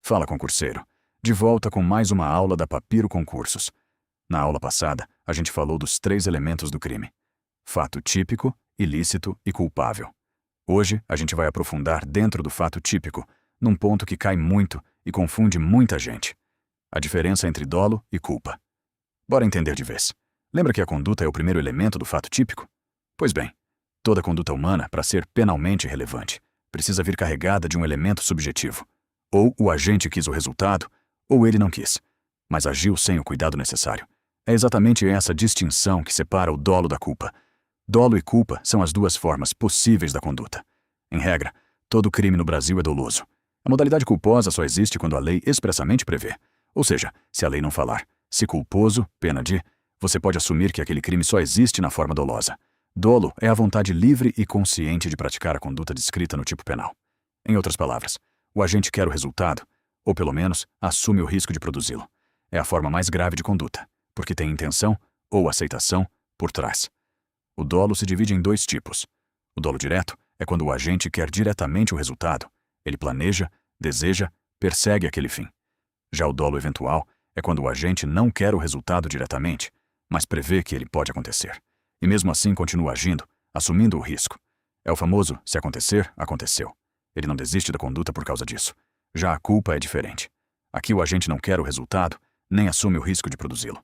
Fala, concurseiro. De volta com mais uma aula da Papiro Concursos. Na aula passada, a gente falou dos 3 elementos do crime: fato típico, ilícito e culpável. Hoje, a gente vai aprofundar dentro do fato típico, num ponto que cai muito e confunde muita gente: a diferença entre dolo e culpa. Bora entender de vez. Lembra que a conduta é o primeiro elemento do fato típico? Pois bem, toda conduta humana, para ser penalmente relevante, precisa vir carregada de um elemento subjetivo. Ou o agente quis o resultado, ou ele não quis, mas agiu sem o cuidado necessário. É exatamente essa distinção que separa o dolo da culpa. Dolo e culpa são as 2 formas possíveis da conduta. Em regra, todo crime no Brasil é doloso. A modalidade culposa só existe quando a lei expressamente prevê. Ou seja, se a lei não falar "se culposo, pena de", você pode assumir que aquele crime só existe na forma dolosa. Dolo é a vontade livre e consciente de praticar a conduta descrita no tipo penal. Em outras palavras, o agente quer o resultado, ou pelo menos assume o risco de produzi-lo. É a forma mais grave de conduta, porque tem intenção ou aceitação por trás. O dolo se divide em 2 tipos. O dolo direto é quando o agente quer diretamente o resultado. Ele planeja, deseja, persegue aquele fim. Já o dolo eventual é quando o agente não quer o resultado diretamente, mas prevê que ele pode acontecer. E mesmo assim continua agindo, assumindo o risco. É o famoso "se acontecer, aconteceu". Ele não desiste da conduta por causa disso. Já a culpa é diferente. Aqui o agente não quer o resultado, nem assume o risco de produzi-lo.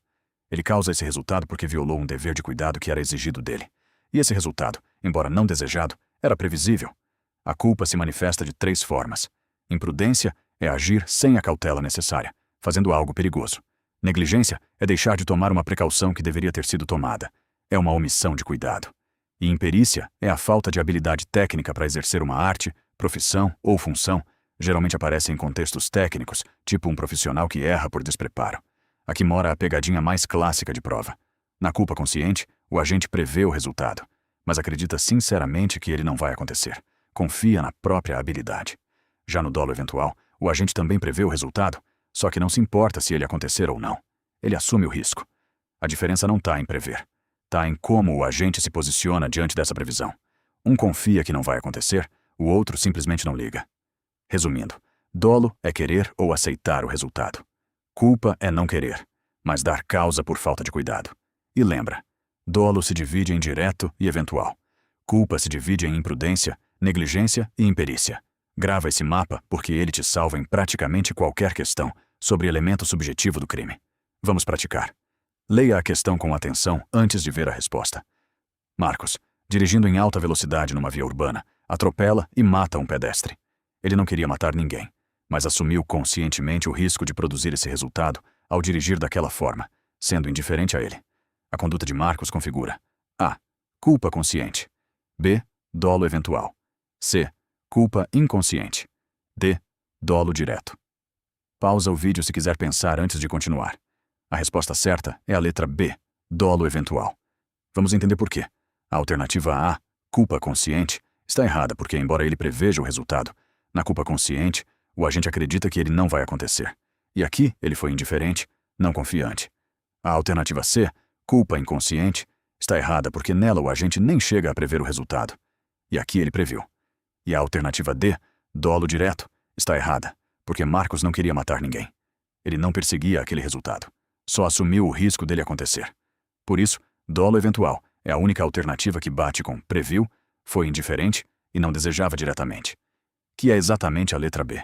Ele causa esse resultado porque violou um dever de cuidado que era exigido dele. E esse resultado, embora não desejado, era previsível. A culpa se manifesta de 3 formas. Imprudência é agir sem a cautela necessária, fazendo algo perigoso. Negligência é deixar de tomar uma precaução que deveria ter sido tomada. É uma omissão de cuidado. E imperícia é a falta de habilidade técnica para exercer uma arte, profissão ou função. Geralmente aparece em contextos técnicos, tipo um profissional que erra por despreparo. Aqui mora a pegadinha mais clássica de prova. Na culpa consciente, o agente prevê o resultado, mas acredita sinceramente que ele não vai acontecer. Confia na própria habilidade. Já no dolo eventual, o agente também prevê o resultado, só que não se importa se ele acontecer ou não. Ele assume o risco. A diferença não está em prever. Está em como o agente se posiciona diante dessa previsão. Um confia que não vai acontecer, o outro simplesmente não liga. Resumindo, dolo é querer ou aceitar o resultado. Culpa é não querer, mas dar causa por falta de cuidado. E lembra, dolo se divide em direto e eventual. Culpa se divide em imprudência, negligência e imperícia. Grava esse mapa porque ele te salva em praticamente qualquer questão sobre elemento subjetivo do crime. Vamos praticar. Leia a questão com atenção antes de ver a resposta. Marcos, dirigindo em alta velocidade numa via urbana, atropela e mata um pedestre. Ele não queria matar ninguém, mas assumiu conscientemente o risco de produzir esse resultado ao dirigir daquela forma, sendo indiferente a ele. A conduta de Marcos configura: A. Culpa consciente. B. Dolo eventual. C. Culpa inconsciente. D. Dolo direto. Pausa o vídeo se quiser pensar antes de continuar. A resposta certa é a letra B, dolo eventual. Vamos entender por quê. A alternativa A, culpa consciente, está errada porque, embora ele preveja o resultado, na culpa consciente, o agente acredita que ele não vai acontecer. E aqui ele foi indiferente, não confiante. A alternativa C, culpa inconsciente, está errada porque nela o agente nem chega a prever o resultado. E aqui ele previu. E a alternativa D, dolo direto, está errada porque Marcos não queria matar ninguém. Ele não perseguia aquele resultado. Só assumiu o risco dele acontecer. Por isso, dolo eventual é a única alternativa que bate com previu, foi indiferente e não desejava diretamente, que é exatamente a letra B.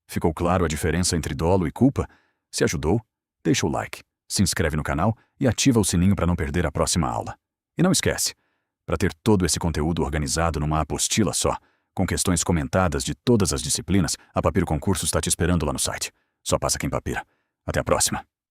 Ficou claro a diferença entre dolo e culpa? Se ajudou? Deixa o like, se inscreve no canal e ativa o sininho para não perder a próxima aula. E não esquece, para ter todo esse conteúdo organizado numa apostila só, com questões comentadas de todas as disciplinas, a Papiro Concursos está te esperando lá no site. Só passa quem papira. Até a próxima.